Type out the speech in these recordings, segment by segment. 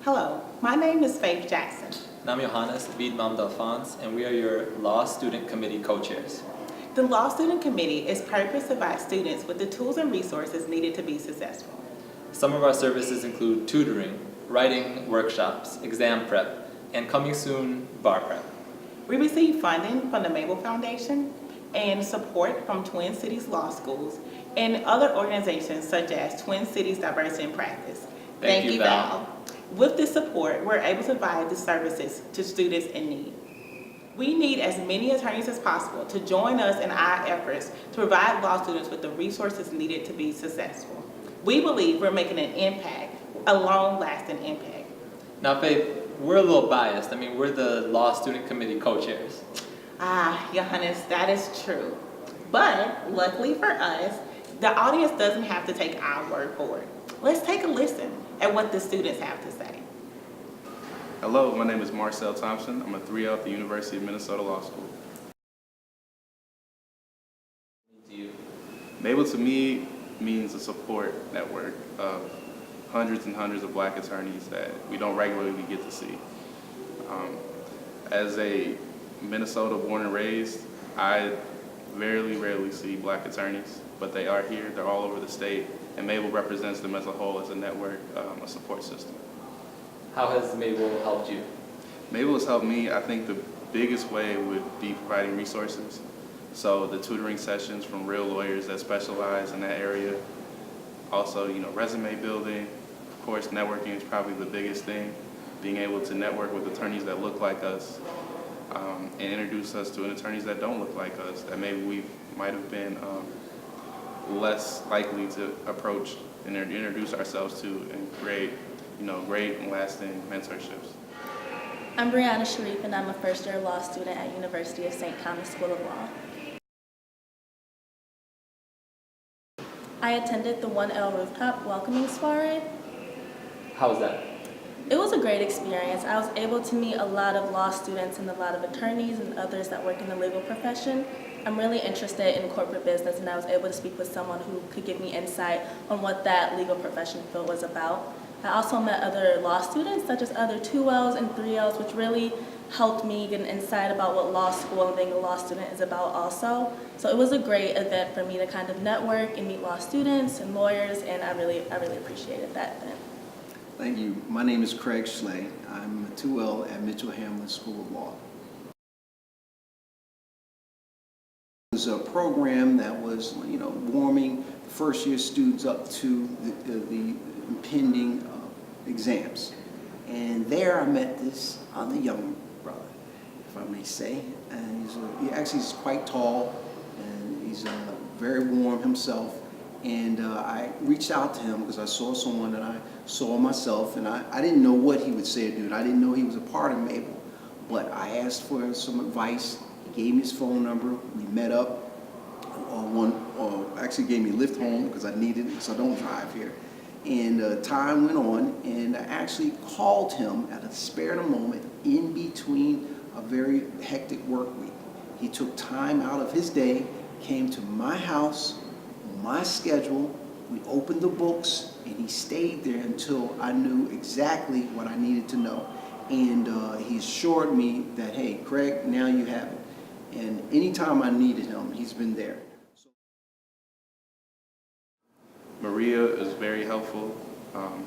Hello, my name is Faith Jackson. And I'm Johannes Wiedmann-Delfons, and we are your Law Student Committee co-chairs. The Law Student Committee is purposed to provide students with the tools and resources needed to be successful. Some of our services include tutoring, writing workshops, exam prep, and coming soon, bar prep. We receive funding from the Mabl Foundation and support from Twin Cities Law Schools and other organizations such as Twin Cities Diversity in Practice. Thank you, Val. With this support, we're able to provide the services to students in need. We need as many attorneys as possible to join us in our efforts to provide law students with the resources needed to be successful. We believe we're making an impact, a long-lasting impact. Now, Faith, we're a little biased. We're the Law Student Committee co-chairs. Johannes, that is true. But luckily for us, the audience doesn't have to take our word for it. Let's take a listen at what the students have to say. Hello, my name is Marcel Thompson. I'm a 3L at the University of Minnesota Law School. Mabl to me means a support network of hundreds and hundreds of black attorneys that we don't regularly get to see. As a Minnesota born and raised, I very rarely see black attorneys, but they are here, they're all over the state, and Mabl represents them as a whole, as a network, a support system. How has Mabl helped you? Mabl has helped me. I think the biggest way would be providing resources. So the tutoring sessions from real lawyers that specialize in that area. Also, resume building. Of course, networking is probably the biggest thing. Being able to network with attorneys that look like us and introduce us to attorneys that don't look like us, that maybe we might have been less likely to approach and introduce ourselves to and create great and lasting mentorships. I'm Brianna Sharif, and I'm a first-year law student at University of St. Thomas School of Law. I attended the 1L Rooftop Welcoming Soiree. How was that? It was a great experience. I was able to meet a lot of law students and a lot of attorneys and others that work in the legal profession. I'm really interested in corporate business, and I was able to speak with someone who could give me insight on what that legal profession field was about. I also met other law students, such as other 2Ls and 3Ls, which really helped me get an insight about what law school and being a law student is about also. So it was a great event for me to kind of network and meet law students and lawyers, and I really appreciated that event. Thank you. My name is Craig Schley. I'm a 2L at Mitchell-Hamlin School of Law. It was a program that was, warming first-year students up to the impending exams. And there I met this other young brother, if I may say. And he's quite tall, and he's very warm himself. And I reached out to him because I saw someone that I saw myself, and I didn't know what he would say or do. I didn't know he was a part of Mabl. But I asked for some advice. He gave me his phone number. We met up. Actually gave me a lift home because I needed it, because I don't drive here. And time went on, and I actually called him at a spare moment in between a very hectic work week. He took time out of his day, came to my house, my schedule. We opened the books, and he stayed there until I knew exactly what I needed to know. And he assured me that, hey, Craig, now you have it. And anytime I needed him, he's been there. Maria is very helpful.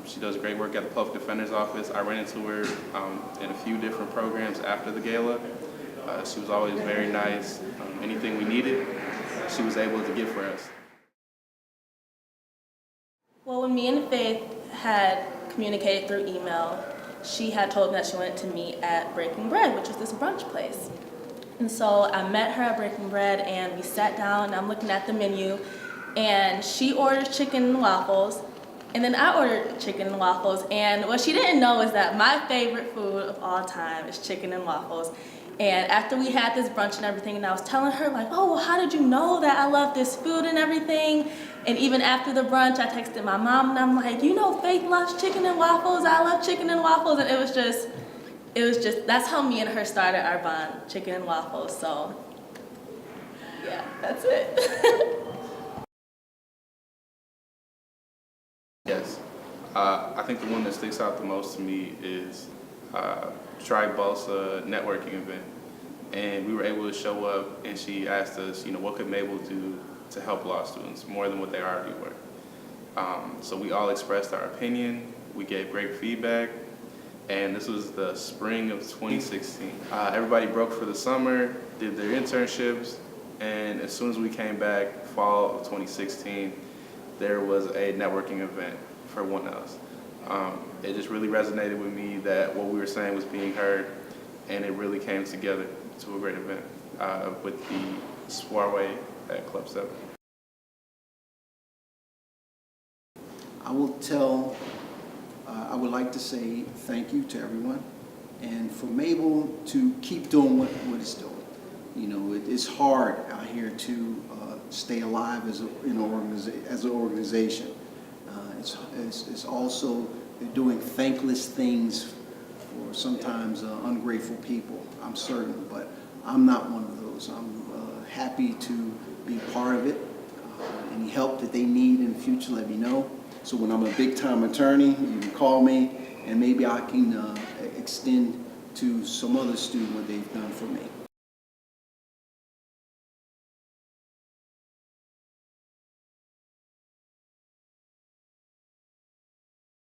She does great work at the Public Defender's Office. I ran into her in a few different programs after the gala. She was always very nice. Anything we needed, she was able to get for us. Well, when me and Faith had communicated through email, she had told me that she wanted to meet at Breaking Bread, which is this brunch place. And so I met her at Breaking Bread, and we sat down, and I'm looking at the menu, and she ordered chicken and waffles, and then I ordered chicken and waffles, and what she didn't know is that my favorite food of all time is chicken and waffles. And after we had this brunch and everything, and I was telling her, like, oh, well, how did you know that I love this food and everything? And even after the brunch, I texted my mom, and I'm like, Faith loves chicken and waffles. I love chicken and waffles. And it was just, that's how me and her started our bond, chicken and waffles. So, yeah, that's it. Yes. I think the one that sticks out the most to me is Tri-Balsa networking event. And we were able to show up, and she asked us, what could Mabl do to help law students more than what they already were. So we all expressed our opinion. We gave great feedback. And this was the spring of 2016. Everybody broke for the summer, did their internships, and as soon as we came back, fall of 2016, there was a networking event for one of us. It just really resonated with me that what we were saying was being heard, and it really came together to a great event with the soiree at Club 7. I would like to say thank you to everyone, and for Mabl to keep doing what it's doing. It's hard out here to stay alive as an organization. It's also they're doing thankless things for sometimes ungrateful people, I'm certain, but I'm not one of those. I'm happy to be a part of it. Any help that they need in the future, let me know. So when I'm a big-time attorney, you can call me, and maybe I can extend to some other student what they've done for me.